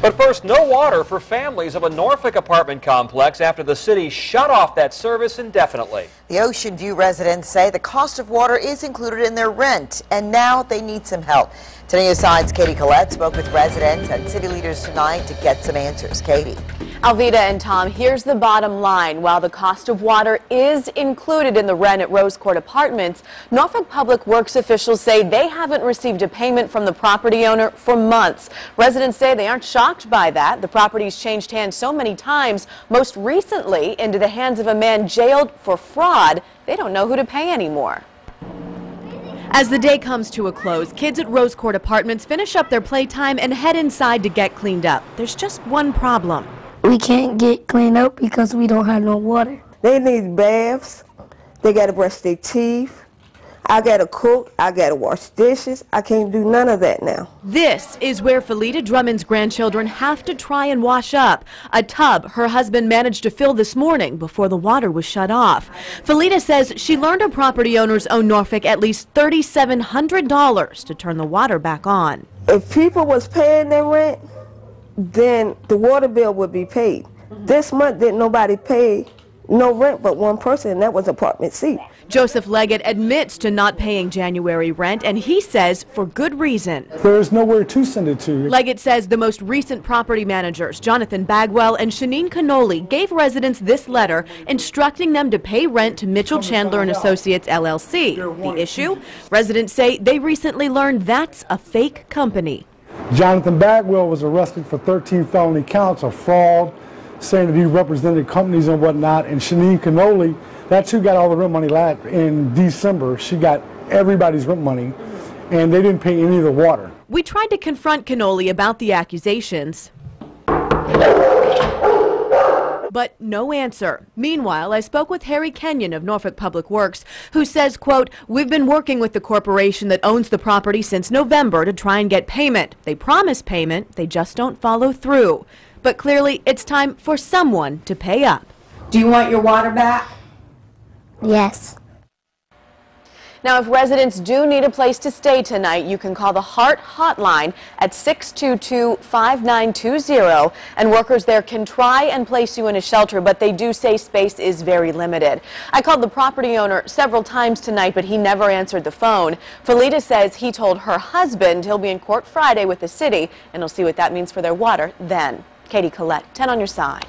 But first, no water for families of a Norfolk apartment complex after the city shut off that service indefinitely. The Ocean View residents say the cost of water is included in their rent, and now they need some help. 10 News Side's Katie Collette spoke with residents and city leaders tonight to get some answers. Katie. Alvita and Tom, here's the bottom line. While the cost of water is included in the rent at Rose Court Apartments, Norfolk Public Works officials say they haven't received a payment from the property owner for months. Residents say they aren't shocked by that. The property's changed hands so many times, most recently into the hands of a man jailed for fraud. They don't know who to pay anymore. As the day comes to a close, kids at Rose Court Apartments finish up their playtime and head inside to get cleaned up. There's just one problem. We can't get cleaned up because we don't have no water. They need baths. They got to brush their teeth. I got to cook. I got to wash dishes. I can't do none of that now. This is where Felita Drummond's grandchildren have to try and wash up. A tub her husband managed to fill this morning before the water was shut off. Felita says she learned her property owners owe Norfolk at least $3,700 to turn the water back on. If people was paying their rent, then the water bill would be paid. This month didn't nobody pay no rent but one person, and that was apartment C. Joseph Leggett admits to not paying January rent, and he says for good reason. There's nowhere to send it to. Leggett says the most recent property managers, Jonathan Bagwell and Shanine Cannoli, gave residents this letter instructing them to pay rent to Mitchell Chandler and Associates LLC. The issue? Residents say they recently learned that's a fake company. Jonathan Bagwell was arrested for 13 felony counts of fraud, saying that he represented companies and whatnot, and Shanine Cannoli, that's who got all the rent money in December. She got everybody's rent money, and they didn't pay any of the water. We tried to confront Cannoli about the accusations, but no answer. Meanwhile, I spoke with Harry Kenyon of Norfolk Public Works, who says, quote, "We've been working with the corporation that owns the property since November to try and get payment. They promise payment, they just don't follow through. But clearly, it's time for someone to pay up." Do you want your water back? Yes. Now, if residents do need a place to stay tonight, you can call the Heart Hotline at 622-5920, and workers there can try and place you in a shelter, but they do say space is very limited. I called the property owner several times tonight, but he never answered the phone. Felita says he told her husband he'll be in court Friday with the city, and he'll see what that means for their water then. Katie Collette, 10 on your side.